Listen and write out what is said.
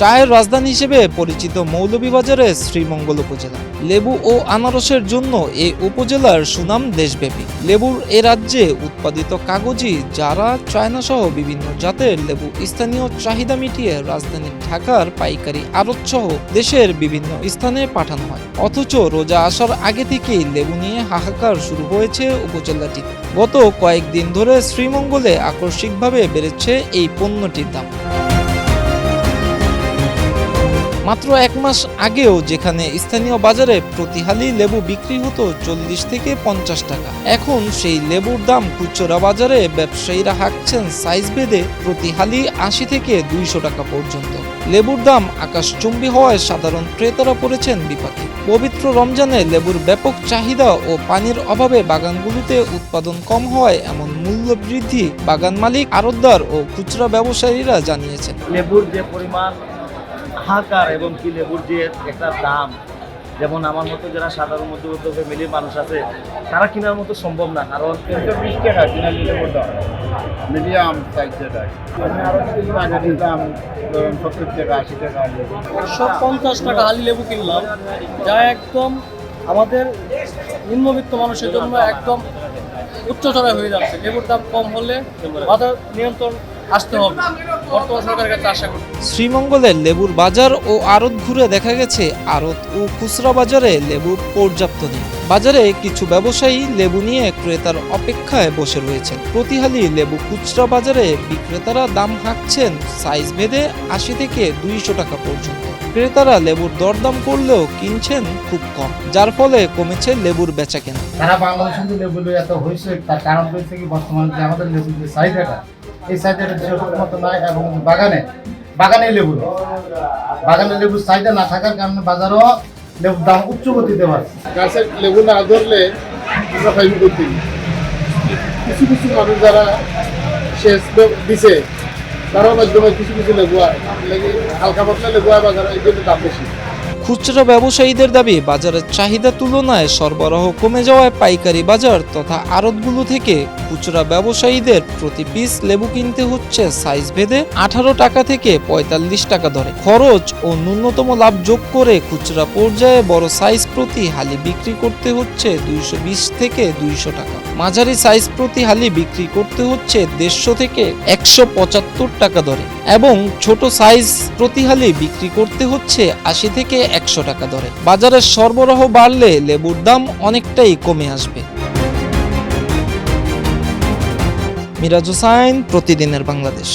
চায়ের রাজধানী হিসেবে পরিচিত মৌলভীবাজারের শ্রীমঙ্গল উপজেলা। লেবু ও আনারসের জন্য এই উপজেলার সুনাম দেশব্যাপী। লেবুর এ রাজ্যে উৎপাদিত কাগজি, জারা, চায়না সহ বিভিন্ন জাতের লেবু স্থানীয় চাহিদা মিটিয়ে রাজধানী ঢাকার পাইকারি আড়ত সহ দেশের বিভিন্ন স্থানে পাঠানো হয়। অথচ রোজা আসার আগে থেকেই লেবু নিয়ে হাহাকার শুরু হয়েছে উপজেলাটিতে। গত কয়েকদিন ধরে শ্রীমঙ্গলে আকস্মিকভাবে বেড়েছে এই পণ্যটির দাম। মাত্র এক মাস আগেও যেখানে স্থানীয় বাজারে প্রতি হালি লেবু বিক্রি হতো 40 থেকে 50 টাকা, এখন সেই লেবুর দাম খুচরা বাজারে ব্যবসায়ীরা হাঁকছেন সাইজ ভেদে প্রতি হালি 80 থেকে 200 টাকা পর্যন্ত। লেবুর দাম আকাশচুম্বী হওয়ায় সাধারণ ক্রেতারা পড়েছেন বিপাকে। পবিত্র রমজানে লেবুর ব্যাপক চাহিদা ও পানির অভাবে বাগানগুলোতে উৎপাদন কম হওয়ায় এমন মূল্য বৃদ্ধি বাগান মালিক, আড়তদার ও খুচরা ব্যবসায়ীরা জানিয়েছেন। লেবুর যে পরিমাণ হাহাকার এবং কি লেবুর যে একটা দাম, যেমন আমার মতো যারা সাধারণ মধ্যবিত্ত ফ্যামিলির মানুষ আছে তারা কেনার মতো সম্ভব না, কারণ 20 টাকা কিনা লেবুর দাম মিডিয়াম সাইজ যেটা আরো কিছু আগে দিতাম 70 টাকা 80 টাকা 150 টাকা হালি লেবু কিনলাম, যা একদম আমাদের নিম্নবিত্ত মানুষের জন্য একদম উচ্চতরায় হয়ে যাচ্ছে। লেবুর দাম কম হলে বাজার নিয়ন্ত্রণ আসতে হবে, বর্তমান সরকারের কাছে আশা করি। শ্রীমঙ্গলের লেবুর বাজার ও আড়ত ঘুরে দেখা গেছে আড়ত ও খুচরা বাজারে লেবু পর্যাপ্ত নেই। বাজারে কিছু ব্যবসায়ী লেবু নিয়ে ক্রেতার অপেক্ষায় বসে রয়েছেন। প্রতি হালি লেবু খুচরা বাজারে বিক্রেতারা দাম হাঁকছেন সাইজ ভেদে 80 থেকে 200 টাকা পর্যন্ত। ক্রেতারা লেবুর দরদাম করলেও কিনছেন খুব কম, যার ফলে কমেছে লেবুর বেচাকেনা। সারা বাংলাদেশে কিন্তু লেবু এত হয়েছে, তার কারণ হচ্ছে কি বর্তমানে যে আমাদের লেবুর যে চাহিদাটা, এই চাহিদাটা সেরকম মতো নয় এবং বাগানে লেবুর চাহিদা না থাকার কারণে বাজারও লেবুর দাম উচ্চ গতিতে বাড়ছে। গাছের লেবু না ধরলে আমরা ফাইল করতে কিছু কিছু মানুষ যারা শেষ দিছে তারাও মাধ্যমে কিছু লেবু হালকা পাতলা লেবু বাজারে এই জন্য দাম বেশি। খুচরা ব্যবসায়ীদের দাবি, বাজারের চাহিদা তুলনায় সরবরাহ কমে যাওয়ায় পাইকারি বাজার তথা আড়তগুলো থেকে খুচরা ব্যবসায়ীদের প্রতি পিস লেবু কিনতে হচ্ছে সাইজ ভেদে 18 টাকা থেকে 45 টাকা দরে। খরচ ও ন্যূনতম লাভ যোগ করে খুচরা পর্যায়ে বড় সাইজ প্রতি হালি বিক্রি করতে হচ্ছে 220 থেকে 200 টাকা। মাঝারি সাইজ প্রতি হালি বিক্রি করতে হচ্ছে 150 থেকে 175 টাকা দরে এবং ছোট সাইজ প্রতি হালি বিক্রি করতে হচ্ছে 80 থেকে 100 টাকা দরে। বাজারের সরবরাহ বাড়লে লেবুর দাম অনেকটাই কমে আসবে। মিরাজ হোসাইন, প্রতিদিনের বাংলাদেশ।